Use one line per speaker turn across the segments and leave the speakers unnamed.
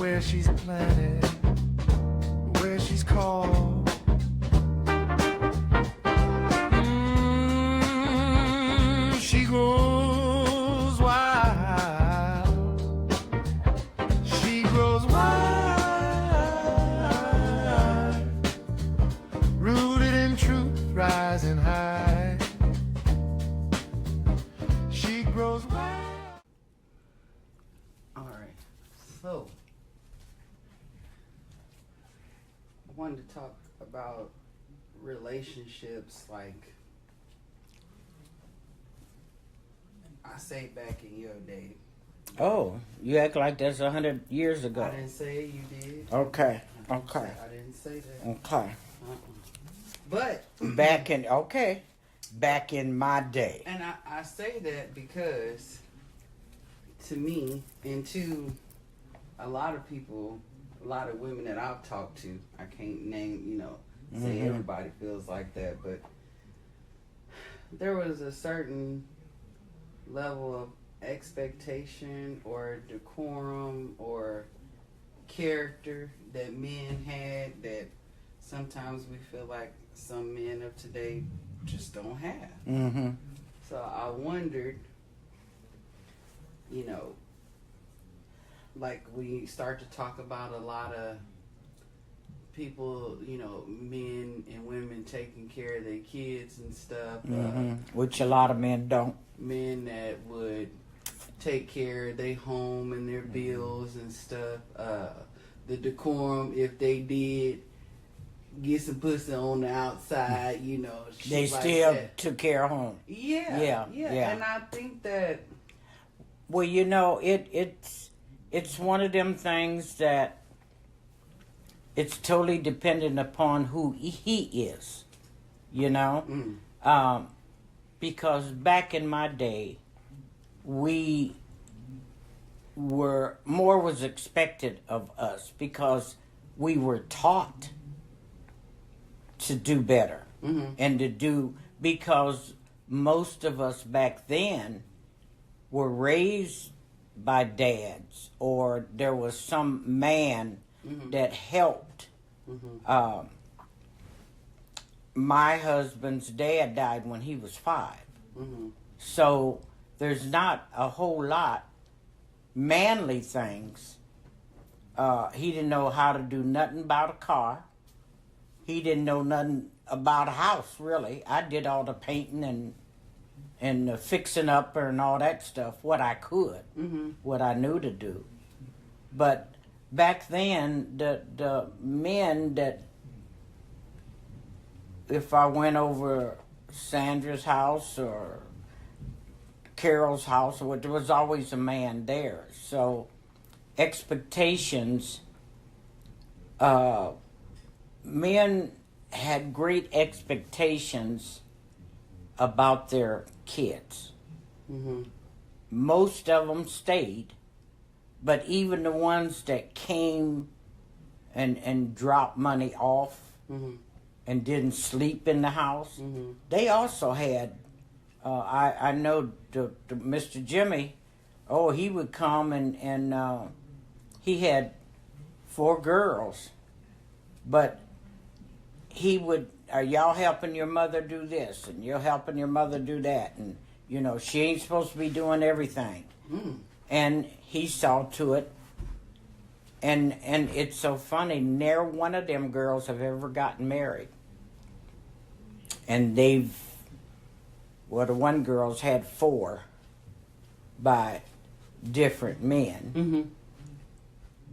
where she's planted, where she's called. She grows wild. She grows wild. Rooted in truth, rising high. She grows wild.
Alright, so I wanted to talk about relationships, like I say back in your day.
Oh, you act like that's 100 years ago.
I didn't say you did.
Okay,
I
okay,
didn't say that.
okay.
But
Back in my day.
and I say that because to me and to a lot of people, a lot of women that I've talked to, I can't name, say everybody feels like that, but there was a certain level of expectation or decorum or character that men had that sometimes we feel like some men of today just don't have.
Mm-hmm.
So I wondered, like we start to talk about a lot of people, men and women taking care of their kids and stuff.
Mm-hmm. Which a lot of men don't.
Men that would take care of their home and their bills and stuff. The decorum, if they did get some pussy on the outside,
They
shit like
still
that.
took care of home.
Yeah.
Yeah.
And I think that
Well, it's one of them things that it's totally dependent upon who he is, because back in my day, more was expected of us because we were taught to do better and to do, because most of us back then were raised by dads, or there was some man that helped. My husband's dad died when he was 5. So there's not a whole lot manly things. He didn't know how to do nothing about a car. He didn't know nothing about a house, really. I did all the painting and the fixing up and all that stuff, what I could, what I knew to do. But back then, the men that, if I went over Sandra's house or Carol's house, there was always a man there. So expectations, men had great expectations about their kids. Most of them stayed, but even the ones that came and dropped money off and didn't sleep in the house, they also had, I know the Mr. Jimmy, he would come and he had 4 girls, but he would, are y'all helping your mother do this, and you're helping your mother do that, and she ain't supposed to be doing everything. And he saw to it, and it's so funny, ne'er one of them girls have ever gotten married. And the one girl's had 4 by different men.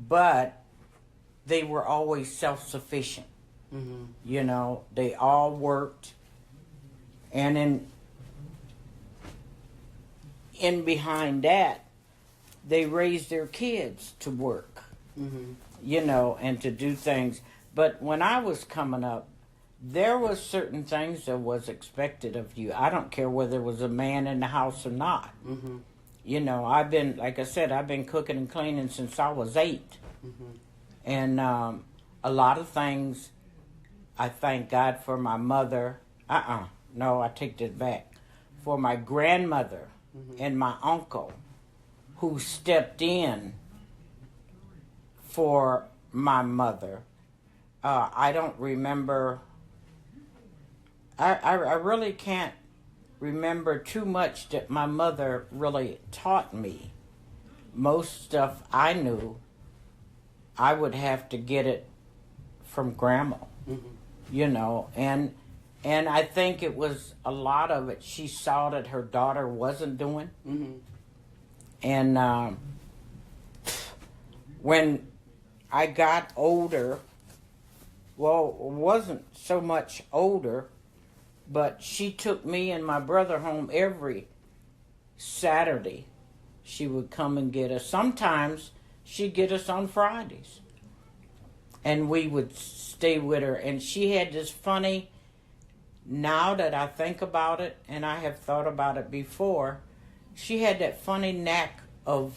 But they were always self-sufficient. They all worked, and in behind that, they raised their kids to work, and to do things. But when I was coming up, there was certain things that was expected of you. I don't care whether there was a man in the house or not. I've been, like I said, I've been cooking and cleaning since I was 8. And a lot of things, I thank God for my mother. No, I take that back. For my grandmother and my uncle, who stepped in for my mother. I don't remember. I really can't remember too much that my mother really taught me. Most stuff I knew, I would have to get it from Grandma, you know, and I think it was a lot of it she saw that her daughter wasn't doing. And when I got older, well, wasn't so much older, but she took me and my brother home every Saturday. She would come and get us. Sometimes she'd get us on Fridays. And we would stay with her. And she had this funny, now that I think about it, and I have thought about it before, she had that funny knack of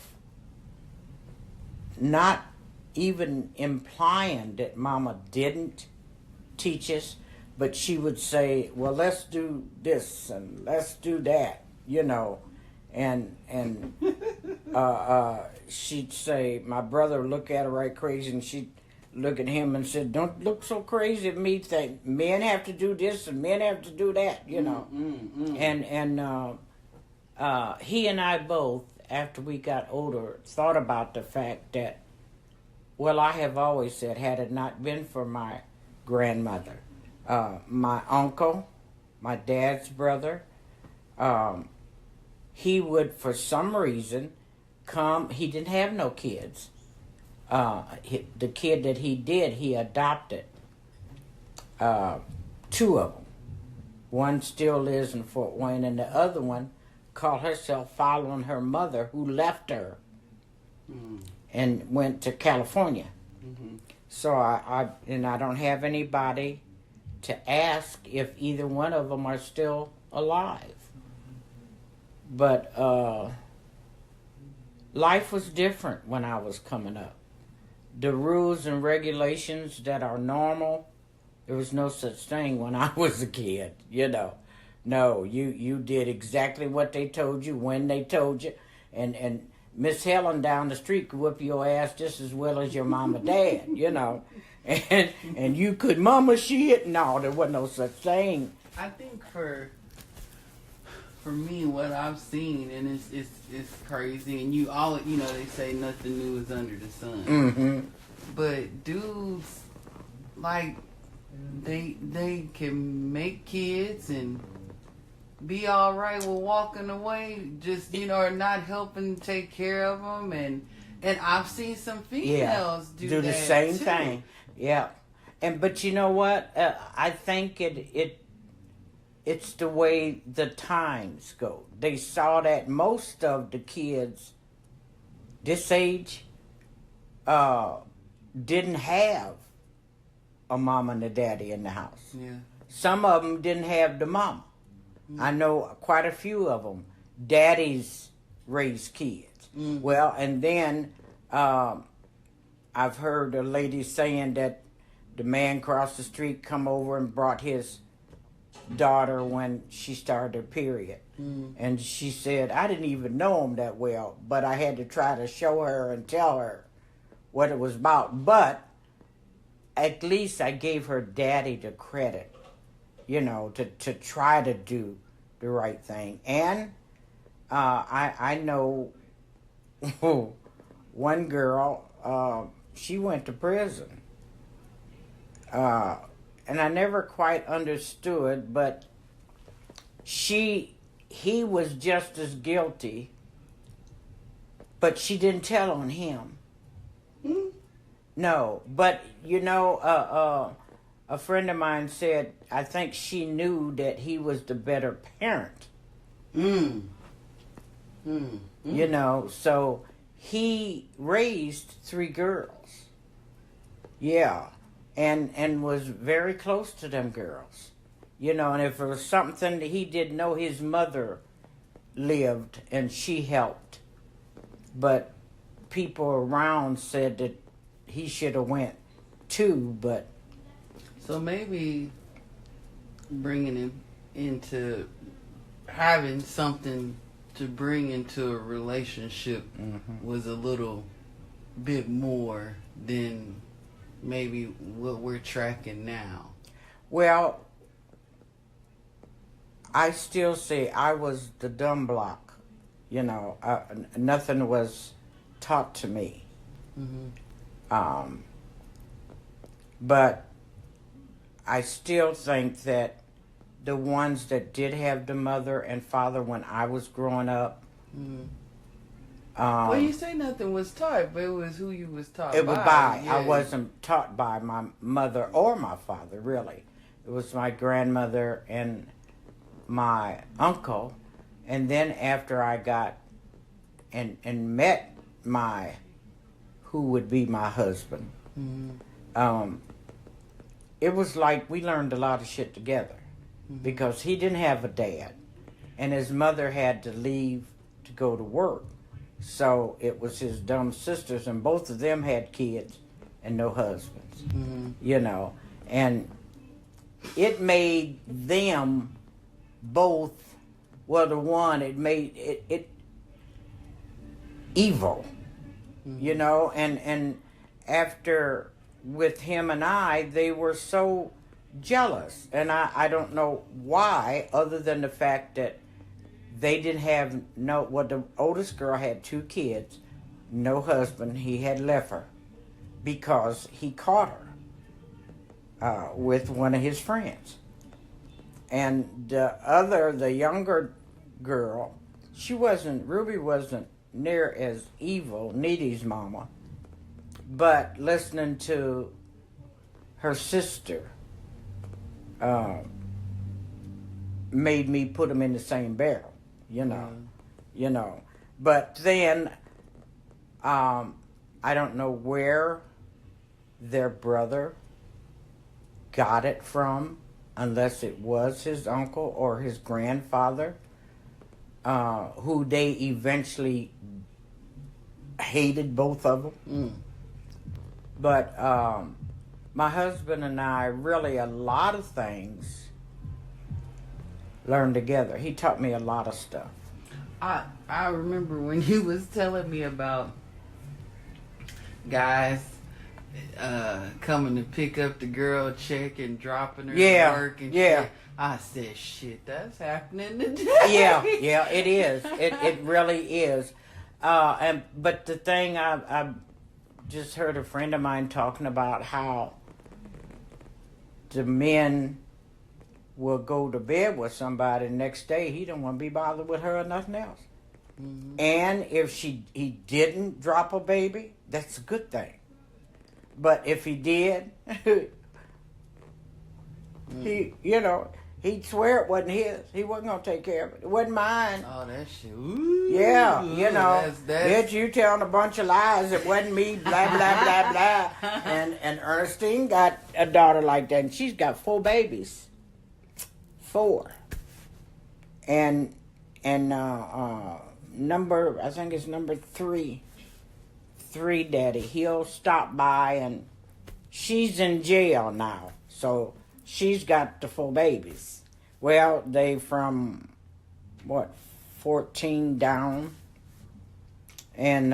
not even implying that Mama didn't teach us, but she would say, well, let's do this and let's do that, you know. And she'd say, my brother would look at her right crazy, and she'd look at him and said, don't look so crazy at me. Think men have to do this and men have to do that, you know. And he and I both, after we got older, thought about the fact that, well, I have always said, had it not been for my grandmother, my uncle, my dad's brother, he would, for some reason, come. He didn't have no kids. The kid that he did, he adopted. 2 of them. One still lives in Fort Wayne, and the other one called herself following her mother, who left her and went to California. So I don't have anybody to ask if either one of them are still alive. But life was different when I was coming up. The rules and regulations that are normal, there was no such thing when I was a kid, you know. No, you did exactly what they told you, when they told you, and Miss Helen down the street could whip your ass just as well as your mom or dad, you know. And you could mama shit. No, there wasn't no such thing.
I think for me, what I've seen, and it's crazy, and they say nothing new is under the sun. But dudes, like, they can make kids and be all right with walking away, just or not helping take care of them, and I've seen some females do
the
that
same
too.
thing. Yeah, but you know what? I think it's the way the times go. They saw that most of the kids this age didn't have a mama and a daddy in the house.
Yeah. Some
of them didn't have the mama. I know quite a few of them. Daddies raised kids. Well, and then I've heard a lady saying that the man across the street come over and brought his daughter when she started her period. And she said, I didn't even know him that well, but I had to try to show her and tell her what it was about. But at least I gave her daddy the credit, to try to do the right thing. And I know one girl, she went to prison. And I never quite understood, but he was just as guilty, but she didn't tell on him. No, but a friend of mine said, I think she knew that he was the better parent. So he raised 3 girls. Yeah. And was very close to them girls. And if it was something that he didn't know, his mother lived and she helped. But people around said that he should have went too, but...
So maybe bringing him into having something to bring into a relationship was a little bit more than maybe what we're tracking now.
Well, I still say I was the dumb block. You know, nothing was taught to me. But I still think that the ones that did have the mother and father when I was growing up.
Well, you say nothing was taught, but it was who you was taught by.
It was by.
Yeah.
I wasn't taught by my mother or my father, really. It was my grandmother and my uncle. And then after I got and met who would be my husband, it was like we learned a lot of shit together. Because he didn't have a dad. And his mother had to leave to go to work. So it was his dumb sisters, and both of them had kids and no husbands. You know. And it made them both, well, the one, it made it evil. You know. And after, with him and I, they were so jealous, and I don't know why, other than the fact that they didn't have the oldest girl had 2 kids, no husband. He had left her because he caught her with one of his friends. And the younger girl, Ruby wasn't near as evil, Needy's mama, but listening to her sister made me put them in the same barrel, you know. But then, I don't know where their brother got it from, unless it was his uncle or his grandfather, who they eventually hated, both of them. But, my husband and I, really a lot of things learned together. He taught me a lot of stuff.
I remember when you was telling me about guys coming to pick up the girl, check and dropping her to work and shit. I said, shit, that's happening today.
Yeah, it is. It really is. But the thing I just heard a friend of mine talking about how the men will go to bed with somebody the next day. He don't want to be bothered with her or nothing else. And if he didn't drop a baby, that's a good thing. But if he did, he'd swear it wasn't his. He wasn't going to take care of it. It wasn't mine.
Oh, that shit. Ooh,
yeah,
that's...
bitch, you telling a bunch of lies. It wasn't me, blah, blah, blah, blah. And Ernestine got a daughter like that, and she's got 4 babies. 4. And I think it's number 3. 3 daddy. He'll stop by, and she's in jail now. So she's got the 4 babies. Well, they from, 14 down. And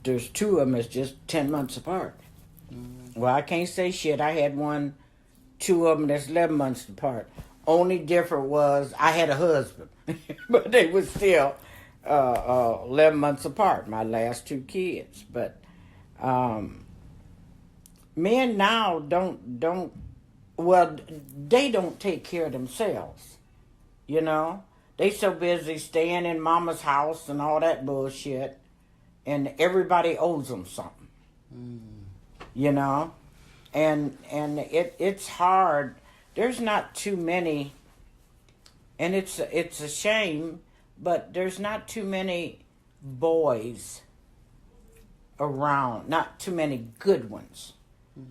there's 2 of them that's just 10 months apart. Well, I can't say shit. I had 2 of them that's 11 months apart. Only different was I had a husband. But they were still 11 months apart, my last 2 kids. But men now they don't take care of themselves, you know. They so busy staying in mama's house and all that bullshit, and everybody owes them something, you know. And it's hard. There's not too many, and it's a shame, but there's not too many boys around, not too many good ones.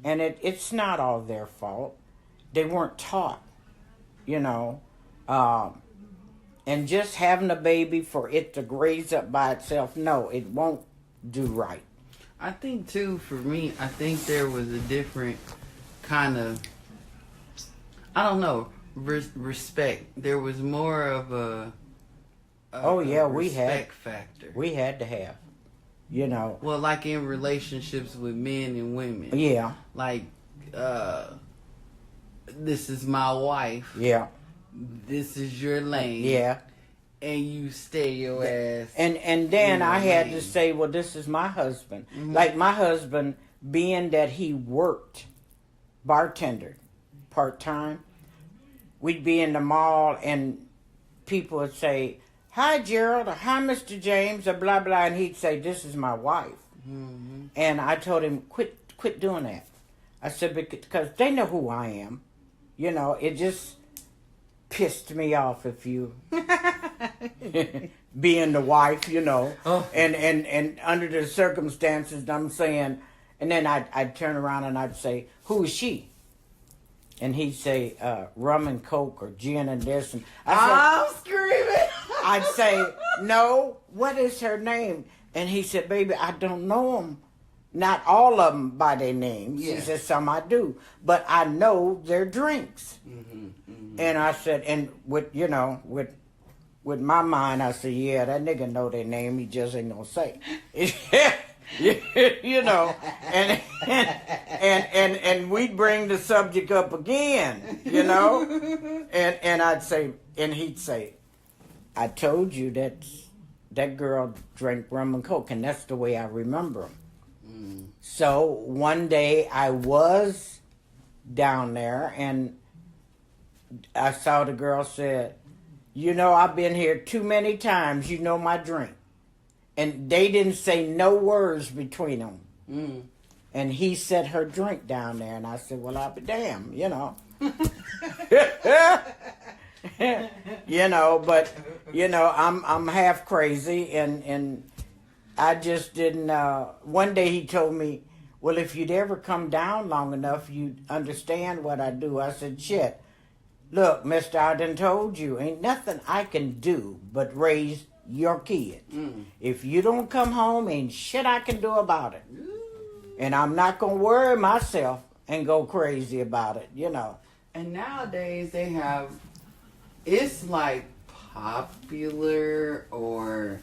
And it's not all their fault. They weren't taught, you know. And just having a baby for it to graze up by itself, no, it won't do right.
I think, too, for me, I think there was a different kind of, I don't know, respect. There was more of a
we
respect
had
factor.
We had to have. you know.
Well, like in relationships with men and women.
Yeah.
Like, this is my wife.
Yeah.
This is your lane.
Yeah.
And you stay your ass.
And then I had
lane.
to say, well, this is my husband.
Mm-hmm.
Like my husband, being that he worked bartender part-time, we'd be in the mall and people would say, hi, Gerald, or hi, Mr. James, or blah, blah, and he'd say, this is my wife.
Mm-hmm.
And I told him, quit doing that. I said, because they know who I am. You know, it just pissed me off if you being the wife, you know.
Oh.
And under the circumstances, I'm saying, and then I'd turn around and I'd say, who is she? And he'd say, rum and coke or gin and this. And
I'm screaming.
I'd say, no, what is her name? And he said, baby, I don't know them. Not all of them by their names.
Yeah.
He said, some I do. But I know their drinks.
Mm-hmm, mm-hmm.
And I said, and with my mind, I said, yeah, that nigga know their name. He just ain't gonna say. You know, and we'd bring the subject up again, you know, and I'd say, and he'd say, I told you that girl drank rum and coke, and that's the way I remember him.
Mm.
So one day I was down there, and I saw the girl said, you know, I've been here too many times. You know my drink. And they didn't say no words between them.
Mm.
And he set her drink down there, and I said, well, I'll be damned, you know. You know, but, you know, I'm half crazy, and I just didn't, one day he told me, well, if you'd ever come down long enough, you'd understand what I do. I said, shit, look, mister, I done told you, ain't nothing I can do but raise your kids.
Mm.
If you don't come home, ain't shit I can do about it. And I'm not going to worry myself and go crazy about it, you know.
And nowadays they have, it's like popular or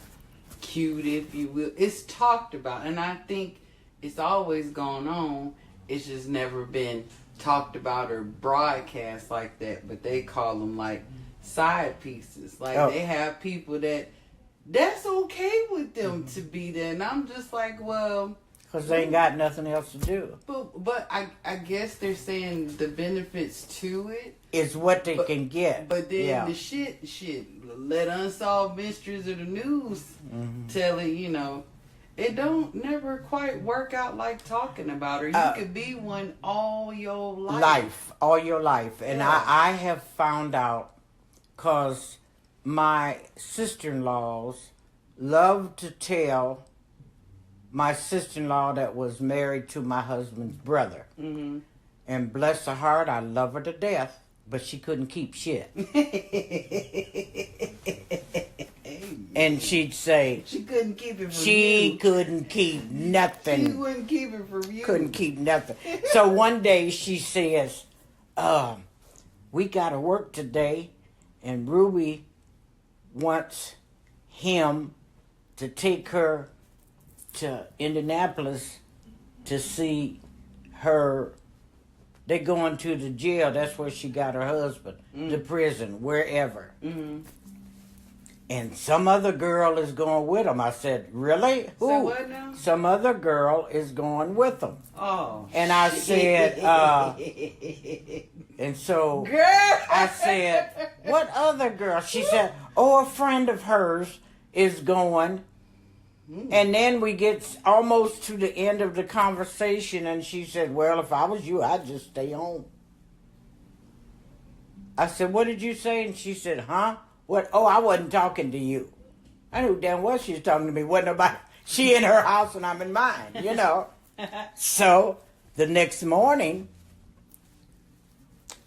cute, if you will. It's talked about, and I think it's always gone on. It's just never been talked about or broadcast like that. But they call them like side pieces. Like they have people that's okay with them to be there, and I'm just like, well,
because they ain't got nothing else to do.
But I guess they're saying the benefits to it
is what they can get.
But then the shit, let unsolved mysteries of the news tell it, you know, it don't never quite work out like talking about her. You could be one all your life.
All your life. And
yeah.
I have found out, because my sister-in-laws love to tell my sister-in-law that was married to my husband's brother. Mm-hmm. And bless her heart, I love her to death, but she couldn't keep shit. And she'd say,
she couldn't keep it from you.
She couldn't keep nothing.
She wouldn't keep it from you.
Couldn't keep nothing. So one day she says, we got to work today, and Ruby wants him to take her to Indianapolis to see her. They're going to the jail. That's where she got her husband. The prison, wherever. Mm-hmm. And some other girl is going with him. I said, really? Who?
So what now?
Some other girl is going with them.
Oh.
And I said, and so
girl.
I said, what other girl? She said, a friend of hers is going. And then we get almost to the end of the conversation, and she said, well, if I was you, I'd just stay home. I said, what did you say? And she said, huh? What? Oh, I wasn't talking to you. I knew damn well she was talking to me. Wasn't nobody. She in her house and I'm in mine, you know. So the next morning,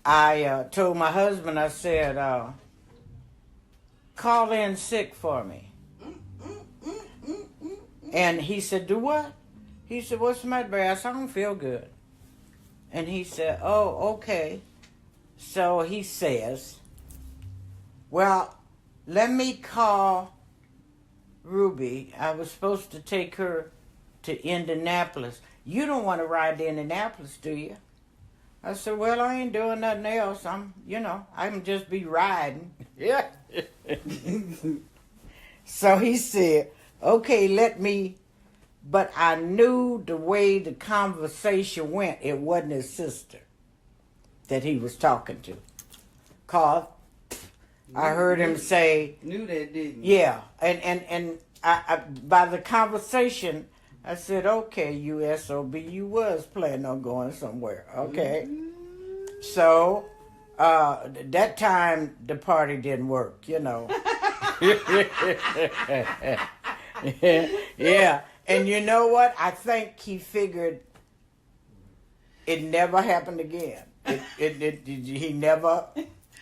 I told my husband, I said, call in sick for me. And he said, do what? He said, what's the matter, baby? I said, I don't feel good. And he said, oh, okay. So he says, well, let me call Ruby, I was supposed to take her to Indianapolis. You don't want to ride to Indianapolis, do you? I said, well, I ain't doing nothing else. I can just be riding. Yeah. So he said, okay, let me. But I knew the way the conversation went, it wasn't his sister that he was talking to. Cause I heard him say,
knew that, didn't you?
yeah, and I by the conversation, I said, okay, you SOB, you was planning on going somewhere, okay?
Mm-hmm.
So that time the party didn't work, Yeah, and you know what? I think he figured it never happened again. He never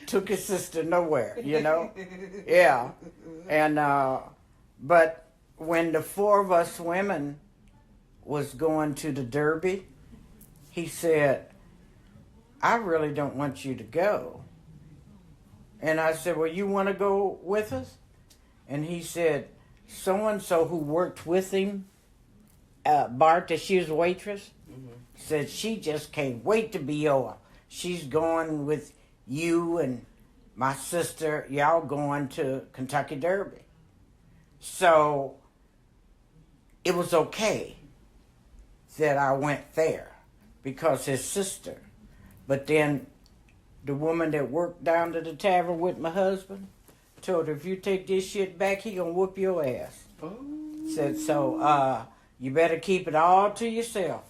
took his sister nowhere, Yeah, and but when the four of us women was going to the Derby, he said, I really don't want you to go. And I said, well, you want to go with us? And he said, so-and-so who worked with him, Barta, she was a waitress, said she just can't wait to be over. She's going with you and my sister, y'all going to Kentucky Derby. So it was okay that I went there because his sister. But then the woman that worked down to the tavern with my husband told her, if you take this shit back, he gonna whoop your ass. Oh. Said, so you better keep it all to yourself.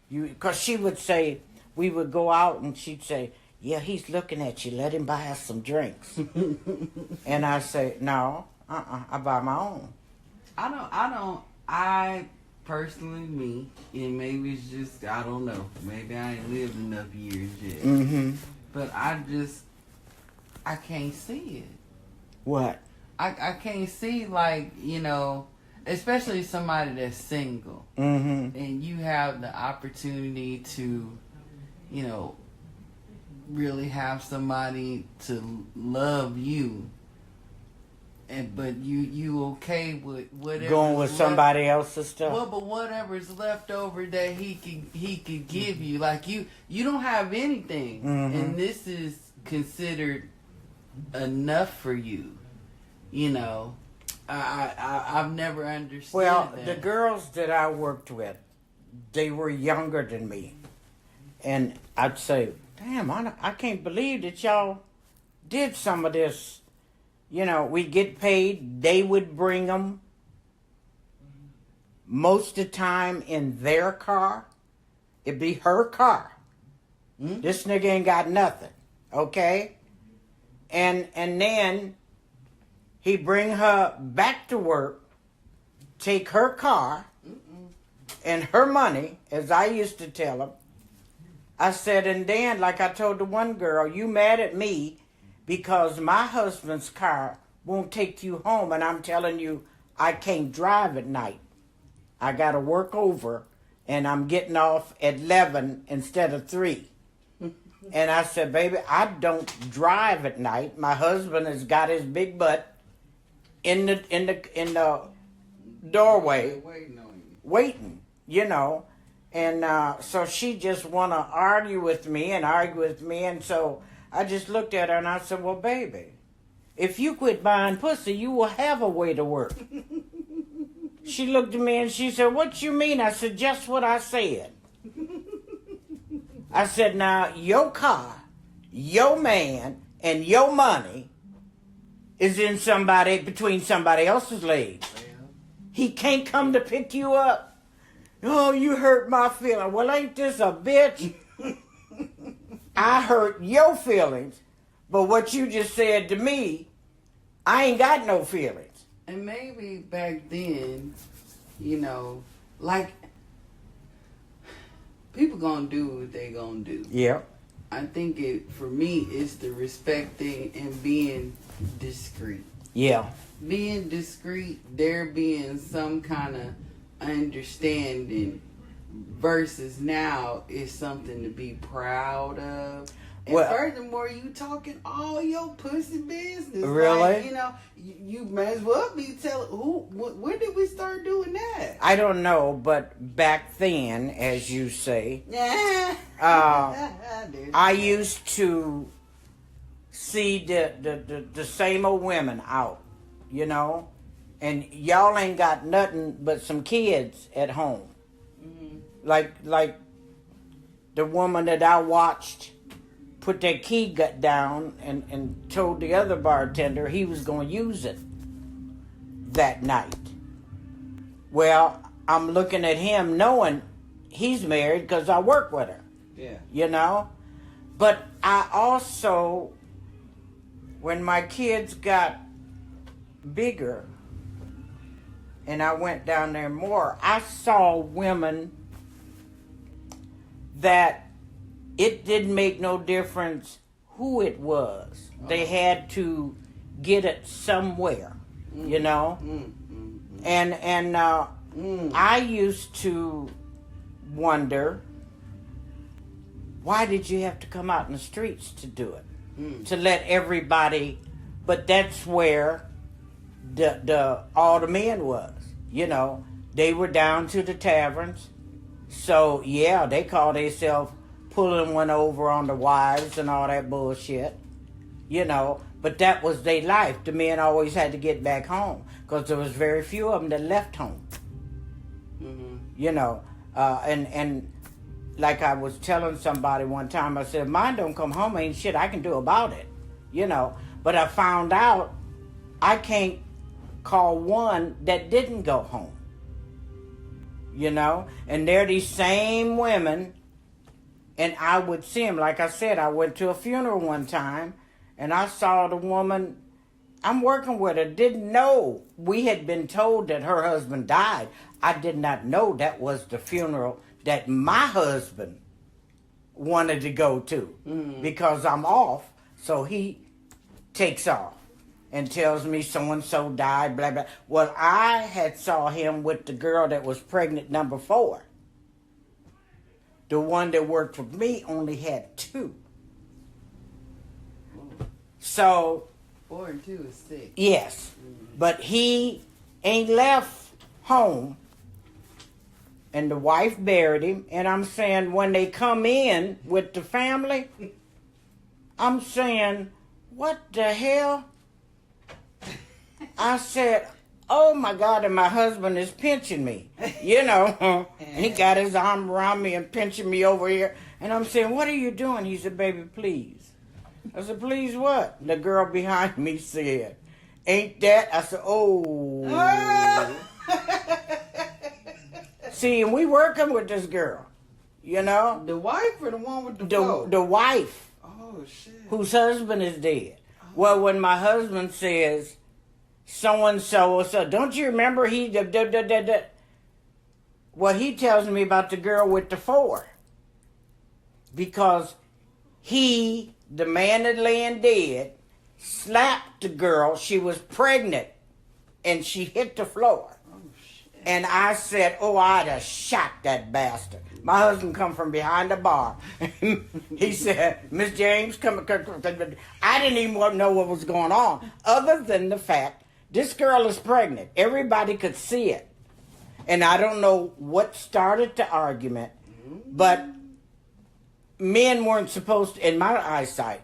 Because she would say, we would go out and she'd say, yeah, he's looking at you. Let him buy us some drinks. And I say, no, I buy my own.
I personally, me, and maybe it's just, I don't know. Maybe I ain't lived enough years yet.
Mm-hmm.
But I can't see it.
What?
I can't see, like, especially somebody that's single.
Mm-hmm.
And you have the opportunity to, really have somebody to love you. But you okay with whatever
going with somebody else's stuff.
Well, but whatever's left over that he could give you, like you don't have anything, and this is considered enough for you. I've never understood.
Well,
that.
the girls that I worked with, they were younger than me, and I'd say, "Damn, I can't believe that y'all did some of this." We get paid. They would bring them most of the time in their car. It'd be her car. Mm-hmm. This nigga ain't got nothing, okay? And then he bring her back to work, take her car and her money, as I used to tell him. I said, and then, like I told the one girl, you mad at me because my husband's car won't take you home, and I'm telling you, I can't drive at night. I got to work over, and I'm getting off at 11 instead of 3. And I said, baby, I don't drive at night. My husband has got his big butt in the doorway, waiting, And so she just want to argue with me, and so I just looked at her and I said, well, baby, if you quit buying pussy, you will have a way to work. She looked at me and she said, what you mean? I said, just what I said. I said, now, your car, your man, and your money is between somebody else's legs. He can't come to pick you up. Oh, you hurt my feelings. Well, ain't this a bitch? I hurt your feelings, but what you just said to me, I ain't got no feelings.
And maybe back then, like, people gonna do what they gonna do.
Yeah.
I think for me, it's the respecting and being discreet.
Yeah.
Being discreet, there being some kind of understanding versus now is something to be proud of. And
Well,
furthermore, you talking all your pussy business.
Really?
Like, you know, you may as well be telling when did we start doing that?
I don't know, but back then, as you say,
Yeah.
I used to see the same old women out, you know, and y'all ain't got nothing but some kids at home.
Mm-hmm.
Like the woman that I watched put that key gut down and told the other bartender he was going to use it that night. Well, I'm looking at him knowing he's married because I work with her.
Yeah.
You know? But I also, when my kids got bigger and I went down there more, I saw women that it didn't make no difference who it was. They had to get it somewhere, you know? And I used to wonder, why did you have to come out in the streets to do it? To let everybody, but that's where all the men was, you know? They were down to the taverns. So, yeah, they call themselves pulling one over on the wives and all that bullshit, you know. But that was their life. The men always had to get back home because there was very few of them that left home, you know. And like I was telling somebody one time, I said, mine don't come home, ain't shit I can do about it, you know. But I found out I can't call one that didn't go home. You know, and they're these same women, and I would see them. Like I said, I went to a funeral one time, and I saw the woman, I'm working with her, didn't know. We had been told that her husband died. I did not know that was the funeral that my husband wanted to go to because I'm off, so he takes off and tells me so-and-so died, blah, blah. Well, I had saw him with the girl that was pregnant, number 4. The one that worked with me only had 2. So...
4 and 2 is 6.
Yes. But he ain't left home. And the wife buried him. And I'm saying, when they come in with the family, I'm saying, what the hell? I said, oh my God, and my husband is pinching me, you know. And he got his arm around me and pinching me over here. And I'm saying, what are you doing? He said, baby, please. I said, please what? The girl behind me said, ain't that? I said, oh. See, and we working with this girl, you know.
The wife or the one with the
The wife.
Oh, shit.
Whose husband is dead. Well, when my husband says, so-and-so, don't you remember he... Well, he tells me about the girl with the 4. Because he, the man that laying dead, slapped the girl. She was pregnant. And she hit the floor.
Oh, shit.
And I said, oh, I'd have shot that bastard. My husband come from behind the bar. He said, Miss James, come. I didn't even know what was going on. Other than the fact, this girl is pregnant. Everybody could see it. And I don't know what started the argument, but men weren't supposed to, in my eyesight,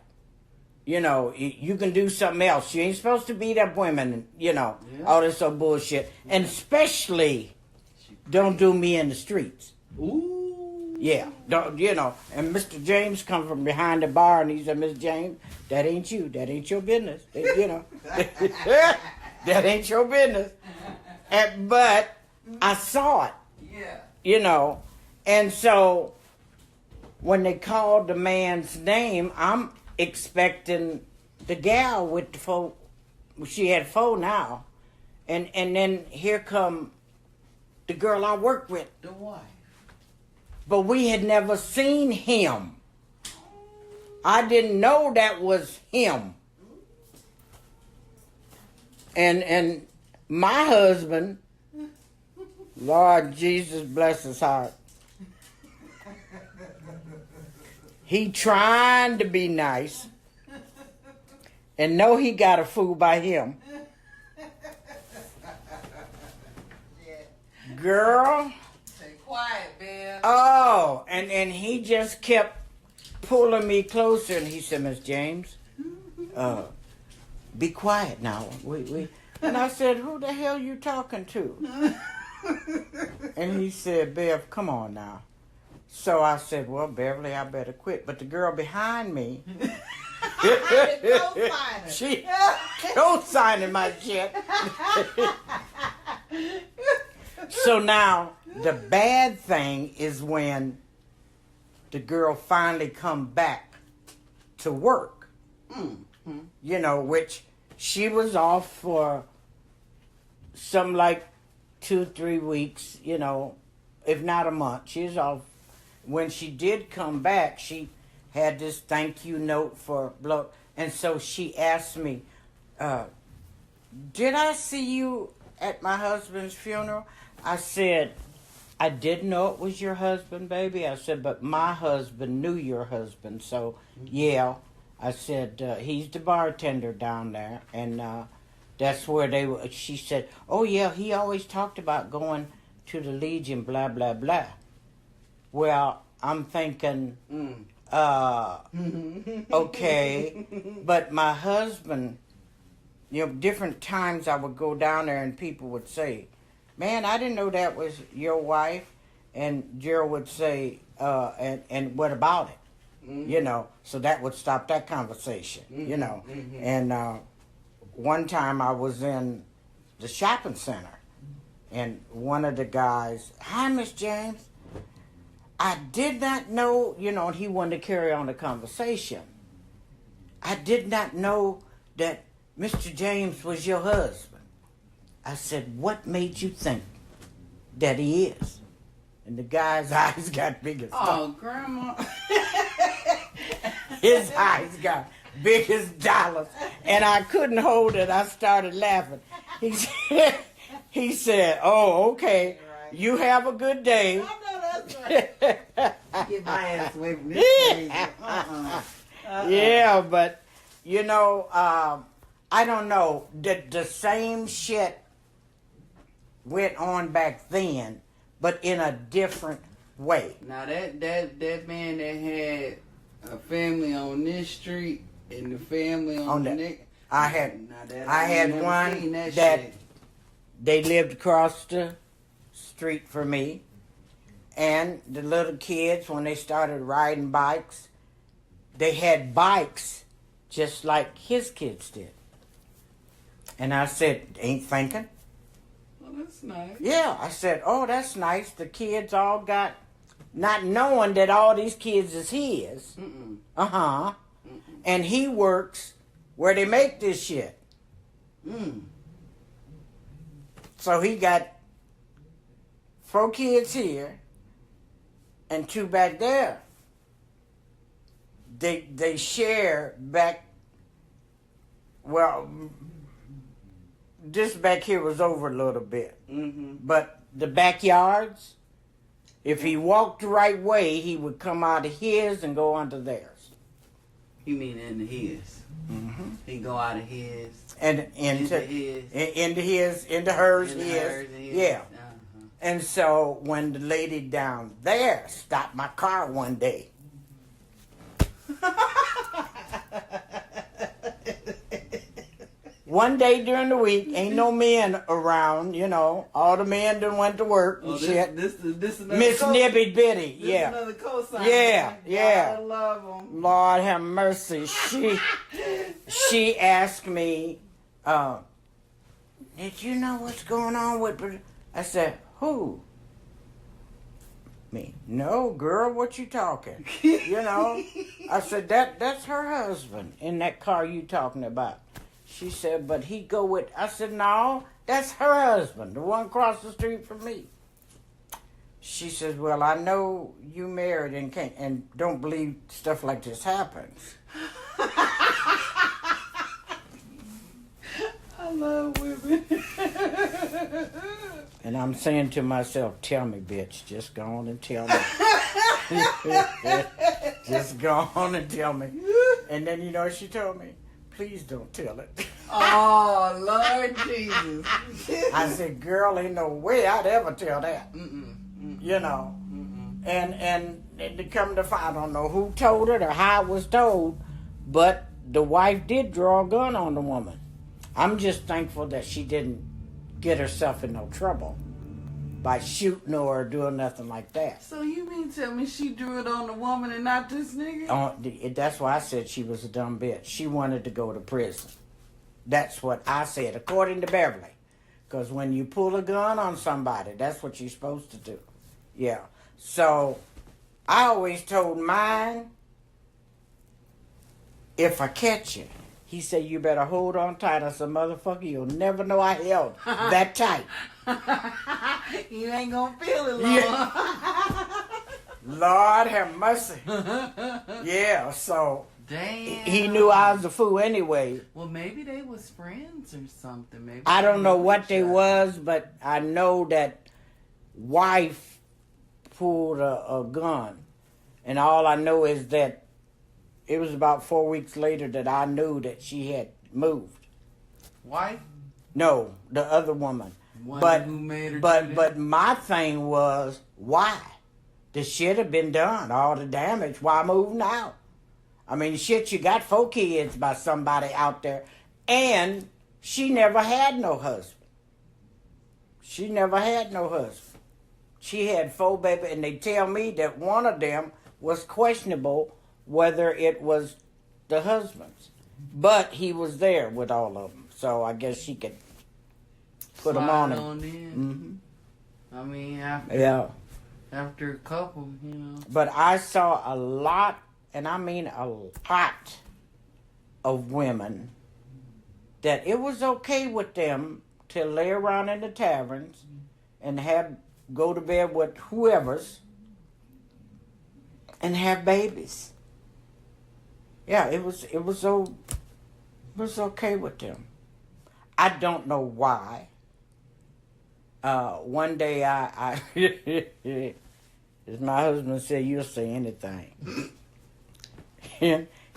you know, you can do something else. You ain't supposed to beat up women, you know, all this old bullshit. And especially, don't do me in the streets.
Ooh.
Yeah, don't, you know. And Mr. James come from behind the bar and he said, Miss James, that ain't you. That ain't your business. You know. That ain't your business. But I saw it.
Yeah.
You know. And so when they called the man's name, I'm expecting the gal with the 4. She had 4 now. And then here come the girl I work with.
The wife.
But we had never seen him. I didn't know that was him. And my husband, Lord Jesus bless his heart. He trying to be nice. And know he got a fool by him. Girl.
Stay quiet, Bev.
Oh, and he just kept pulling me closer, and he said, Miss James, be quiet now. And I said, who the hell you talking to? And he said, Bev, come on now. So I said, well, Beverly, I better quit. But the girl behind me, she co-signing my shit. So now, the bad thing is when the girl finally come back to work. Mm-hmm. You know, which she was off for some like 2-3 weeks, you know, if not a month. She was off. When she did come back, she had this thank you note for blow. And so she asked me, did I see you at my husband's funeral? I said, I didn't know it was your husband, baby. I said, but my husband knew your husband. So, yeah. I said, he's the bartender down there. And that's where they were. She said, oh, yeah, he always talked about going to the Legion, blah, blah, blah. Well, I'm thinking, okay. But my husband, you know, different times I would go down there and people would say, man, I didn't know that was your wife. And Gerald would say, and what about it? Mm-hmm. You know, so that would stop that conversation, mm-hmm. you know. Mm-hmm. And one time I was in the shopping center, and one of the guys, hi, Miss James. I did not know, you know, and he wanted to carry on the conversation. I did not know that Mr. James was your husband. I said, what made you think that he is? And the guy's eyes got big as
oh, Grandma.
His eyes got big as dollars. And I couldn't hold it. I started laughing. He said, oh, okay. You have a good day.
I know that's right. Get my ass away from this crazy.
Yeah, but, you know, I don't know. The same shit went on back then, but in a different way.
Now, that man that had a family on this street and the family on the next...
I had one that they lived across the street from me, and the little kids, when they started riding bikes, they had bikes just like his kids did. And I said, ain't thinking?
Well, that's nice.
Yeah, I said, oh, that's nice. The kids all got, not knowing that all these kids is his. Mm-mm. Uh-huh. Mm-mm. And he works where they make this shit. Mm. So he got 4 kids here and 2 back there. They share back, well, this back here was over a little bit. Mm-hmm. But the backyards, if he walked the right way, he would come out of his and go onto theirs.
You mean into his? Mm-hmm. He go out of his
and into his, into hers, his. Yeah. Uh-huh. And so when the lady down there stopped my car one day. One day during the week, ain't no men around, you know. All the men done went to work and shit. This Miss Nibby Bitty, yeah.
Another cosign.
Yeah.
I love them.
Lord have mercy. She asked me, did you know what's going on with... I said, who? Me. No, girl, what you talking? You know? I said, that's her husband in that car you talking about. She said, but he go with... I said, no, that's her husband, the one across the street from me. She says, well, I know you married and can't, and don't believe stuff like this happens.
I love women.
And I'm saying to myself, tell me, bitch, just go on and tell me. Just go on and tell me. And then, you know, she told me, please don't tell it.
Oh, Lord Jesus.
I said, girl, ain't no way I'd ever tell that. You know. And to come to find, I don't know who told it or how it was told, but the wife did draw a gun on the woman. I'm just thankful that she didn't get herself in no trouble by shooting her or doing nothing like that.
So you mean tell me she drew it on the woman and not this nigga?
That's why I said she was a dumb bitch. She wanted to go to prison. That's what I said, according to Beverly. Because when you pull a gun on somebody, that's what you're supposed to do. Yeah. So I always told mine, if I catch you, he said, you better hold on tight. I said, motherfucker, you'll never know I held that tight.
You ain't gonna feel it long.
Yeah. Lord have mercy. Yeah, so
damn.
he knew I was a fool anyway.
Well, maybe they was friends or something. Maybe
I don't know what they was, but I know that wife pulled a gun. And all I know is that it was about 4 weeks later that I knew that she had moved.
Wife?
No, the other woman.
One who made her
but my thing was, why? The shit had been done, all the damage. Why move now? I mean, shit, you got 4 kids by somebody out there, and she never had no husband. She never had no husband. She had 4 babies, and they tell me that one of them was questionable whether it was the husband's. But he was there with all of them, so I guess she could put them on him.
I mean, after a couple, you know.
But I saw a lot, and I mean a lot, of women that it was okay with them to lay around in the taverns and go to bed with whoever's and have babies. Yeah, it was okay with them. I don't know why. One day I as my husband said, you'll say anything.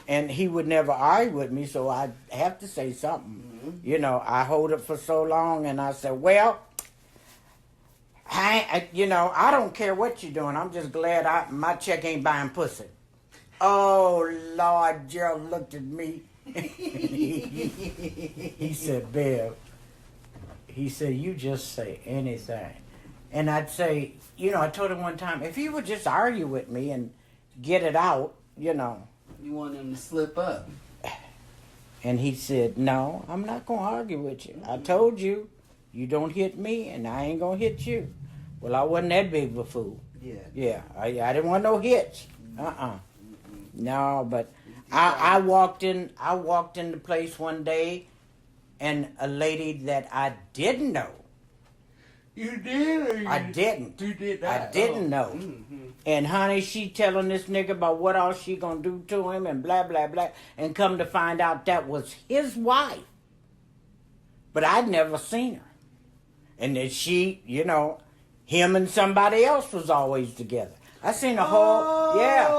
and he would never argue with me, so I have to say something. Mm-hmm. You know, I hold it for so long, and I said, well, I don't care what you're doing. I'm just glad my check ain't buying pussy. Oh, Lord, Gerald looked at me. He said, Bev, he said, you just say anything. And I'd say, I told him one time, if he would just argue with me and get it out,
You want him to slip up.
And he said, no, I'm not going to argue with you. I told you, you don't hit me, and I ain't going to hit you. Well, I wasn't that big of a fool.
Yeah.
Yeah, I didn't want no hits. No, but I walked in the place one day, and a lady that I didn't know.
You did?
I didn't.
You did that?
I didn't know. Mm-hmm. And honey, she telling this nigga about what all she gonna do to him and blah, blah, blah. And come to find out that was his wife. But I'd never seen her. And that she, him and somebody else was always together. I seen a whole, yeah.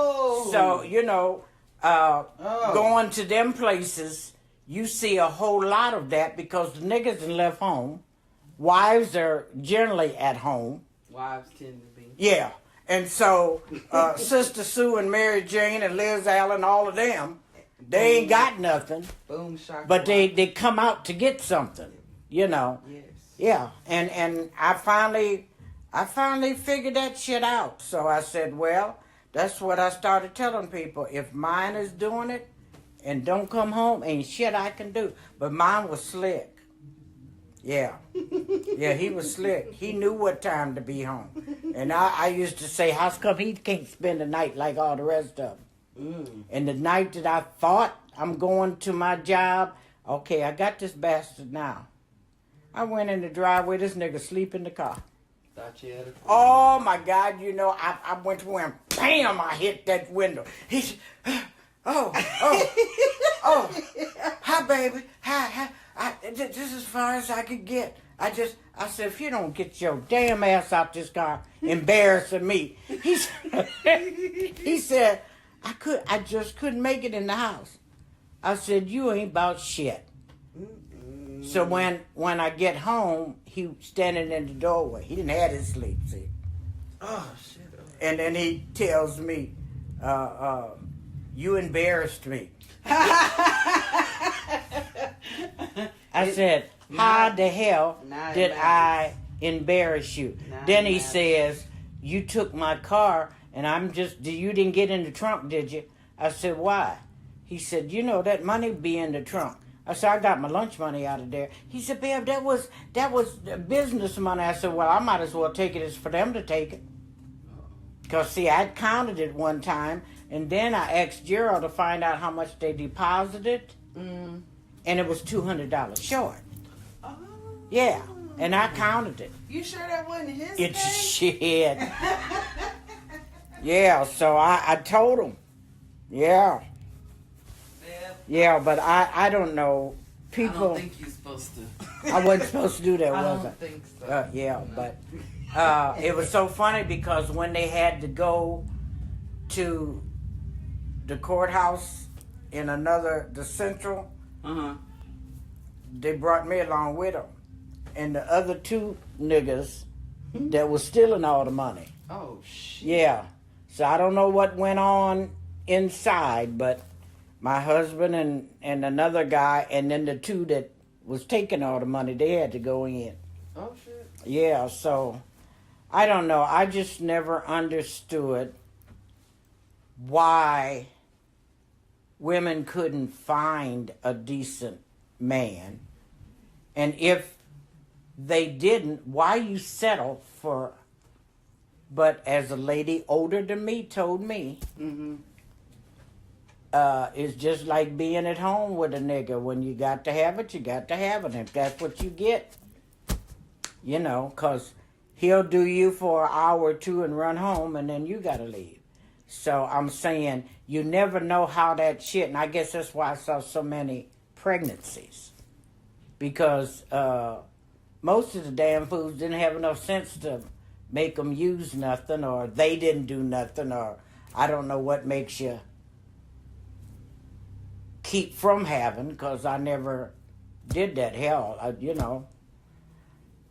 So, going to them places, you see a whole lot of that because the niggas done left home. Wives are generally at home.
Wives tend to be.
Yeah. And so, Sister Sue and Mary Jane and Liz Allen, all of them, they ain't got nothing.
Boom, shaka.
But they come out to get something,
Yes.
Yeah. And I finally figured that shit out. So I said, well, that's what I started telling people. If mine is doing it and don't come home, ain't shit I can do. But mine was slick. Yeah. Yeah, he was slick. He knew what time to be home. And I used to say, how come he can't spend the night like all the rest of them? And the night that I thought I'm going to my job, okay, I got this bastard now. I went in the driveway, this nigga sleep in the car.
Thought you had a
Oh, my God, I went to him, bam, I hit that window. He said, oh, hi, baby, hi. This is as far as I could get. I said, if you don't get your damn ass out this car, embarrassing me. He said, I just couldn't make it in the house. I said, you ain't about shit. So when I get home, he was standing in the doorway. He didn't have his sleep, see.
Oh, shit.
And then he tells me, you embarrassed me. I said, how the hell did I embarrass you? Then he says, you took my car and you didn't get in the trunk, did you? I said, why? He said, you know, that money be in the trunk. I said, I got my lunch money out of there. He said, Bev, that was business money. I said, well, I might as well take it as for them to take it. Because, see, I counted it one time, and then I asked Gerald to find out how much they deposited, and it was $200 short.
Oh.
Yeah, and I counted it.
You sure that wasn't his
It's
thing?
shit. Yeah, so I told him. Yeah. Yeah, but I don't know. People.
I don't think you're supposed to.
I wasn't supposed to do that,
I
was
don't
I?
think so.
Yeah,
No.
but it was so funny because when they had to go to the courthouse in the central, they brought me along with them. And the other two niggas that was stealing all the money.
Oh, shit.
Yeah. So I don't know what went on inside, but my husband and another guy, and then the two that was taking all the money, they had to go in.
Oh, shit.
Yeah, so I don't know. I just never understood why women couldn't find a decent man. And if they didn't, why you settle for... But as a lady older than me told me, it's just like being at home with a nigga. When you got to have it, you got to have it. If that's what you get, you know, because he'll do you for an hour or two and run home, and then you got to leave. So I'm saying you never know how that shit, and I guess that's why I saw so many pregnancies. Because most of the damn fools didn't have enough sense to make them use nothing, or they didn't do nothing, or I don't know what makes you keep from having, because I never did that. Hell, you know.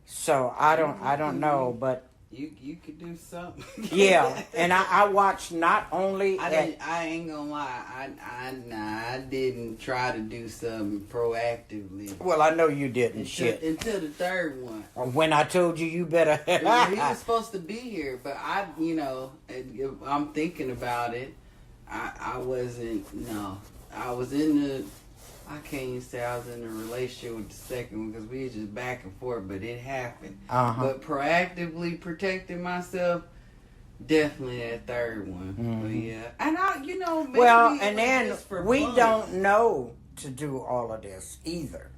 So I don't know, but
you could do something.
yeah. And I watched not only.
I ain't gonna lie. I didn't try to do something proactively.
Well, I know you didn't.
Until the third one.
When I told you better.
He was supposed to be here, but I'm thinking about it. I wasn't. No, I was in the. I can't even say I was in a relationship with the second one because we were just back and forth, but it happened. But proactively protecting myself, definitely that third one. But yeah, and maybe
well, and then we
fun.
don't know to do all of this either.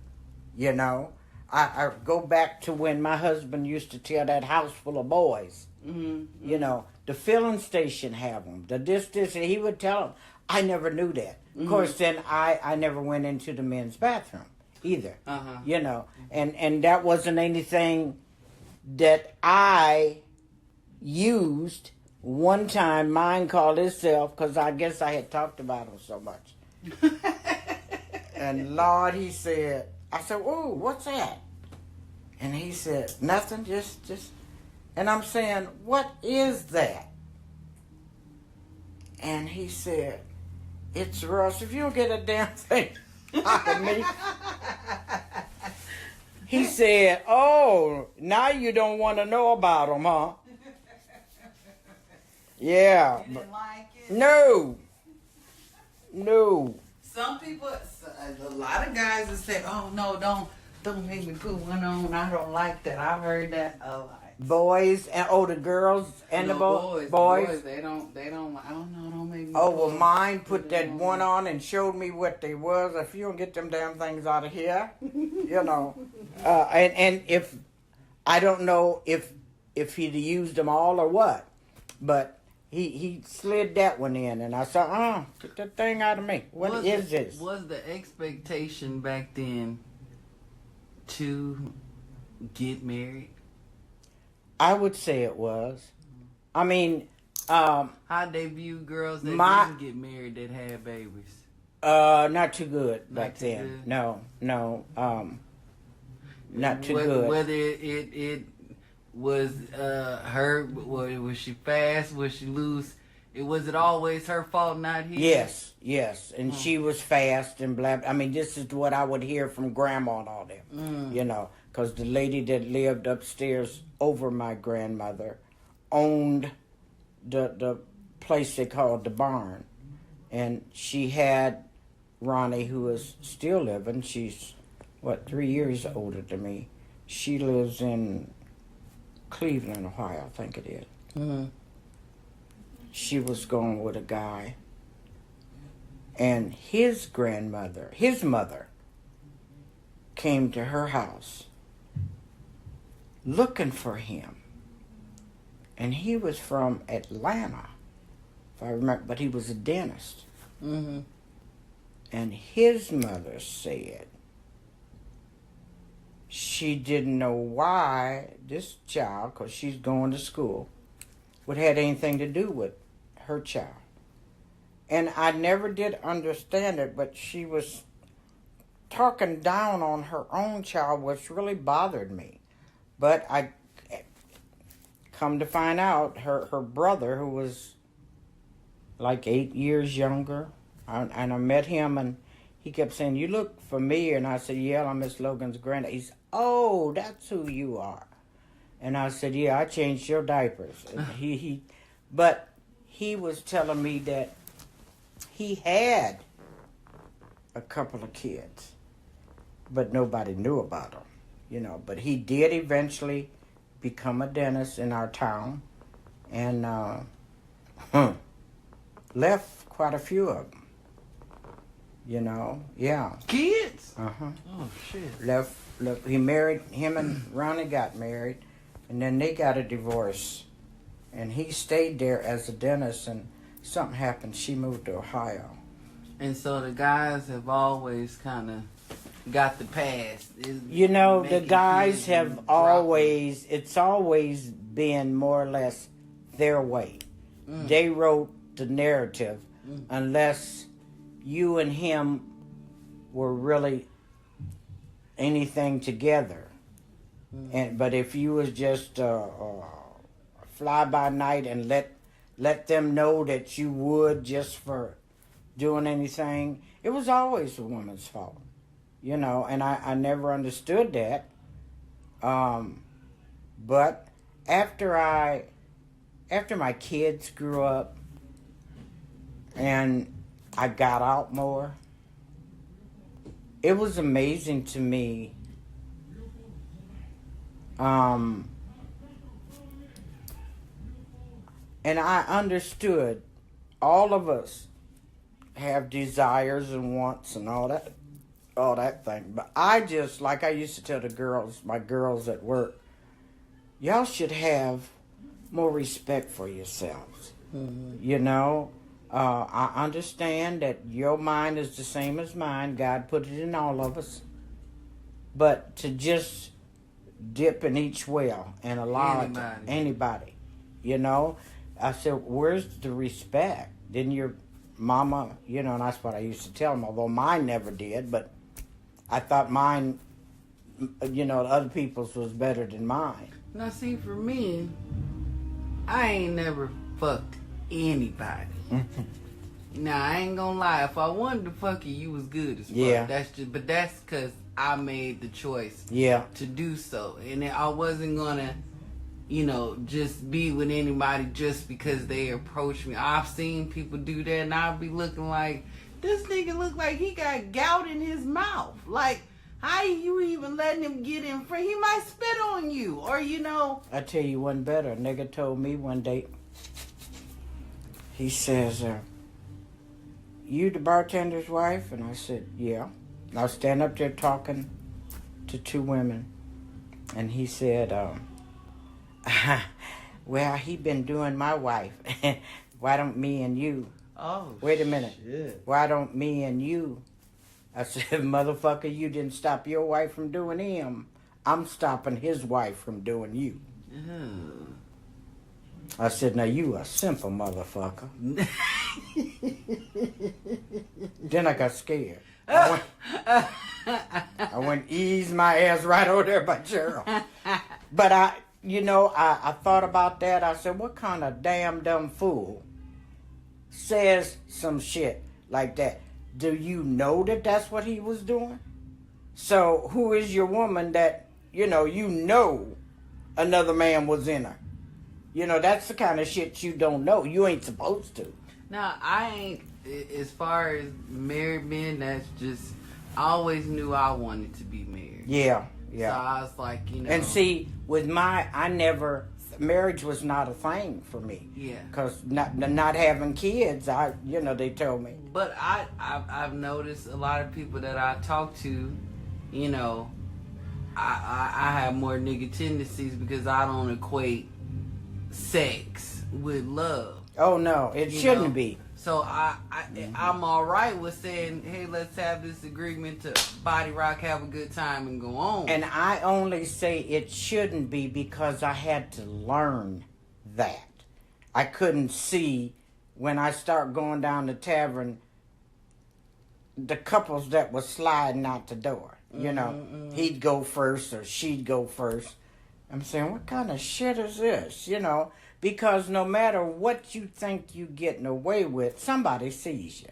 You know, I go back to when my husband used to tell that house full of boys. You know, the filling station have them. The this, and he would tell them. I never knew that. Of course, then I never went into the men's bathroom either. You know, and that wasn't anything that I used. One time, mine called itself, because I guess I had talked about him so much. And Lord, he said, I said, "Ooh, what's that?" And he said, "Nothing, just." And I'm saying, "What is that?" And he said, "It's Russ. If you don't get a damn thing out of me." He said, "Oh, now you don't want to know about them, huh?" Yeah.
You didn't like it?
No.
Some people, a lot of guys will say, "Oh no, don't make me put one on. I don't like that." I've heard that a lot.
Boys and the girls and
No,
the
boys.
boys.
They don't. I don't know. Don't make me.
Oh well,
put
mine put
it
that
on.
one on and showed me what they was. If you don't get them damn things out of here, you know. And if I don't know if he'd used them all or what, but he slid that one in, and I said, "Get that thing out of me. What is this?"
Was the expectation back then to get married?
I would say it was. I mean,
how they view girls that didn't get married that had babies?
Not too good back then.
Good?
No, not too good.
Whether it was her, was she fast? Was she loose? Was it always her fault, not his?
Yes, and she was fast and blah. I mean, this is what I would hear from Grandma and all them. You know, because the lady that lived upstairs over my grandmother owned the place they called the barn, and she had Ronnie, who is still living. She's 3 years older than me. She lives in Cleveland, Ohio, I think it is. Mm-hmm. She was going with a guy, and his mother, came to her house looking for him. And he was from Atlanta, if I remember, but he was a dentist. Mm-hmm. And his mother said she didn't know why this child, because she's going to school, would have anything to do with her child. And I never did understand it, but she was talking down on her own child, which really bothered me. But I come to find out, her brother, who was like 8 years younger, and I met him, and he kept saying, "You look familiar." And I said, "Yeah, I'm Miss Logan's granddad." He said, "Oh, that's who you are." And I said, "Yeah, I changed your diapers." And but he was telling me that he had a couple of kids, but nobody knew about them, you know. But he did eventually become a dentist in our town, and left quite a few of them, you know. Yeah.
Kids?
Uh-huh.
Oh, shit.
Left. He married, him and Ronnie got married, and then they got a divorce. And he stayed there as a dentist, and something happened. She moved to Ohio.
And so the guys have always kind of got the pass.
You know, the guys have always, it's always been more or less their way. They wrote the narrative, unless you and him were really anything together. But if you was just fly by night and let them know that you would just for doing anything, it was always a woman's fault, you know. And I never understood that. But after my kids grew up and I got out more, it was amazing to me. And I understood all of us have desires and wants and all that thing. But I just, like I used to tell my girls at work, y'all should have more respect for yourselves. Mm-hmm. You know, I understand that your mind is the same as mine. God put it in all of us. But to just dip in each well and allow anybody, you know. I said, where's the respect? Didn't your mama, you know, and that's what I used to tell them, although mine never did, but I thought mine, you know, other people's was better than mine.
Now, see, for me, I ain't never fucked anybody. Now, I ain't gonna lie. If I wanted to fuck you, you was good as fuck.
Yeah.
But that's because I made the choice to do so. And I wasn't gonna, you know, just be with anybody just because they approach me. I've seen people do that, and I'll be looking like, this nigga look like he got gout in his mouth. Like, how you even letting him get in front? He might spit on you, or, you know.
I tell you one better. A nigga told me one day, he says, you the bartender's wife? And I said, yeah. And I was standing up there talking to two women, and he said, well, he been doing my wife. Why don't me and you?
Oh,
wait a minute.
Shit.
Why don't me and you I said, motherfucker, you didn't stop your wife from doing him. I'm stopping his wife from doing you.
Ooh.
I said, now you a simple motherfucker. Then I got scared. I went ease my ass right over there by Gerald. But I thought about that. I said, what kind of damn dumb fool says some shit like that? Do you know that that's what he was doing? So who is your woman that, you know another man was in her? That's the kind of shit you don't know. You ain't supposed to.
Now, I ain't, as far as married men, that's just, I always knew I wanted to be married.
Yeah.
So I was like,
And see, with marriage was not a thing for me.
Yeah.
Because not having kids, they told me.
But I've noticed a lot of people that I talk to, I have more nigga tendencies because I don't equate sex with love.
Oh no, it shouldn't be.
So I'm all right with saying, hey, let's have this agreement to body rock, have a good time, and go on.
And I only say it shouldn't be because I had to learn that. I couldn't see when I start going down the tavern, the couples that was sliding out the door. He'd go first or she'd go first. I'm saying, what kind of shit is this? Because no matter what you think you getting away with, somebody sees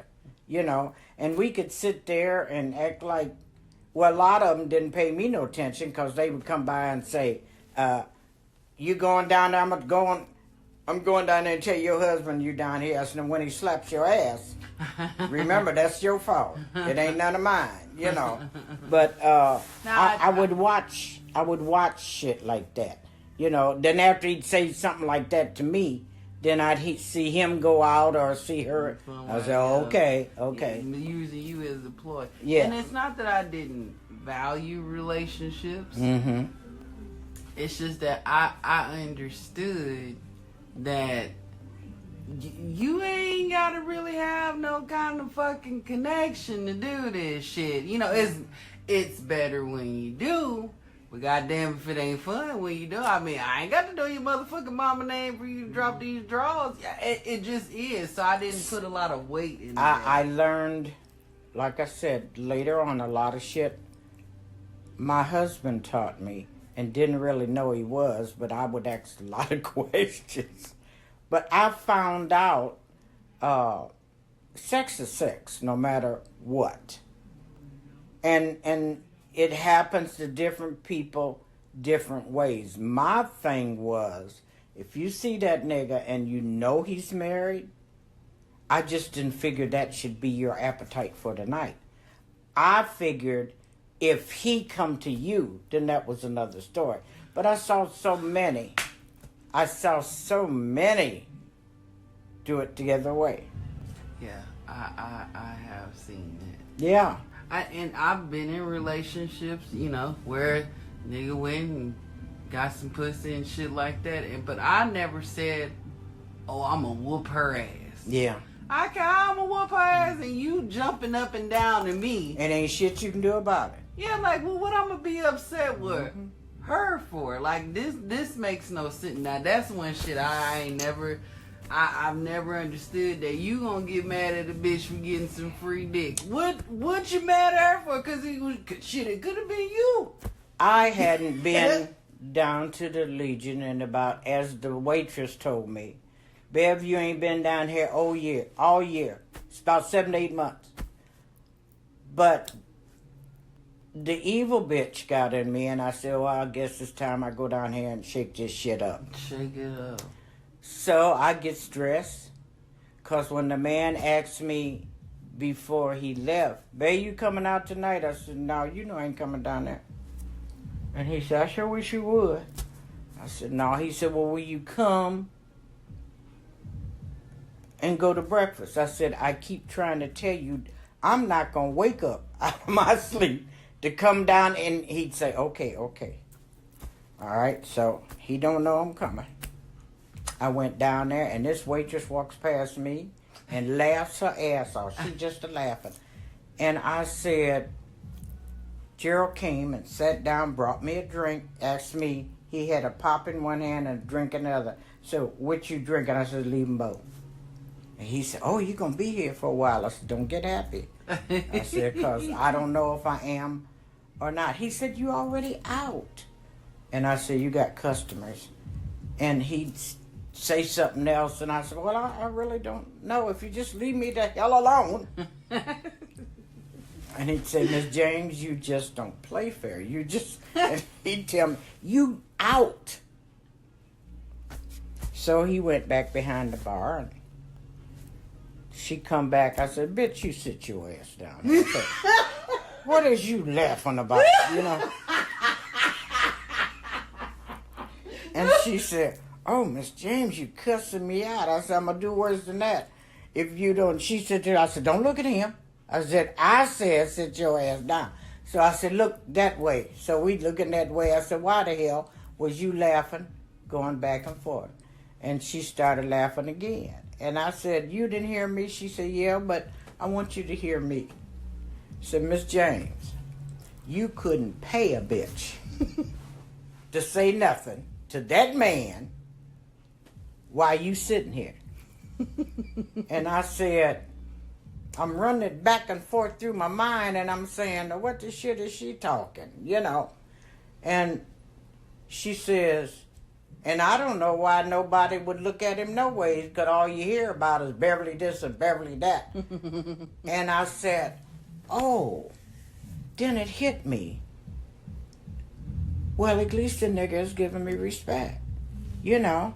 you, And we could sit there and act like, well, a lot of them didn't pay me no attention because they would come by and say, you going down there, I'm going down there and tell your husband you down here. I said, when he slaps your ass, remember, that's your fault. It ain't none of mine, But I would watch shit like that. Then after he'd say something like that to me, then I'd see him go out or see her. I say, okay.
Using you as a ploy.
Yeah.
And it's not that I didn't value relationships.
Mm-hmm.
It's just that I understood that you ain't gotta really have no kind of fucking connection to do this shit. It's better when you do. But goddamn, if it ain't fun when you do, I ain't got to know your motherfucking mama name for you to drop these draws. It just is. So I didn't put a lot of weight in that.
I learned, like I said, later on a lot of shit my husband taught me and didn't really know he was, but I would ask a lot of questions. But I found out sex is sex, no matter what. And it happens to different people different ways. My thing was, if you see that nigga and you know he's married, I just didn't figure that should be your appetite for the night. I figured if he come to you, then that was another story. But I saw so many do it the other way.
Yeah, I have seen that.
Yeah.
And I've been in relationships, where nigga went and got some pussy and shit like that. But I never said, oh, I'm gonna whoop her ass.
Yeah.
I'm gonna whoop her ass and you jumping up and down to me.
And ain't shit you can do about it.
Yeah, like, well, what I'm gonna be upset with her for? Like, this makes no sense. Now, that's one shit I've never understood, that you gonna get mad at a bitch for getting some free dick. What you mad at her for? Cause it could have been you. I
hadn't been down to the Legion in about, as the waitress told me, Bev, you ain't been down here all year. It's about 7 to 8 months. But the evil bitch got in me, and I said, well, I guess it's time I go down here and shake this shit up.
Shake it up.
So I get stressed, because when the man asked me before he left, babe, you coming out tonight? I said, no, I ain't coming down there. And he said, I sure wish you would. I said, no. He said, well, will you come and go to breakfast? I said, I keep trying to tell you, I'm not going to wake up out of my sleep to come down. And he'd say, okay. All right, so he don't know I'm coming. I went down there, and this waitress walks past me and laughs her ass off. She just laughing. And I said, Gerald came and sat down, brought me a drink, asked me, he had a pop in one hand and a drink in the other. So, what you drinking? I said, leave them both. And he said, oh, you're going to be here for a while. I said, don't get happy. I said, because I don't know if I am or not. He said, you already out. And I said, you got customers. And he'd say something else, and I said, well, I really don't know. If you just leave me the hell alone. And he'd say, Miss James, you just don't play fair. You just, and he'd tell me, you out. So he went back behind the bar, and she come back. I said, bitch, you sit your ass down. I said, what is you laughing about, you know? And she said, oh, Miss James, you cussing me out. I said, I'm going to do worse than that. If you don't, she said to her, I said, don't look at him. I said, sit your ass down. So I said, look that way. So we looking that way. I said, why the hell was you laughing, going back and forth? And she started laughing again. And I said, you didn't hear me? She said, yeah, but I want you to hear me. I said, Miss James, you couldn't pay a bitch to say nothing to that man while you sitting here. And I said, I'm running it back and forth through my mind, and I'm saying, what the shit is she talking, you know? And she says, and I don't know why nobody would look at him no ways, because all you hear about is Beverly this and Beverly that. And I said, oh, then it hit me. Well, at least the nigga is giving me respect, you know?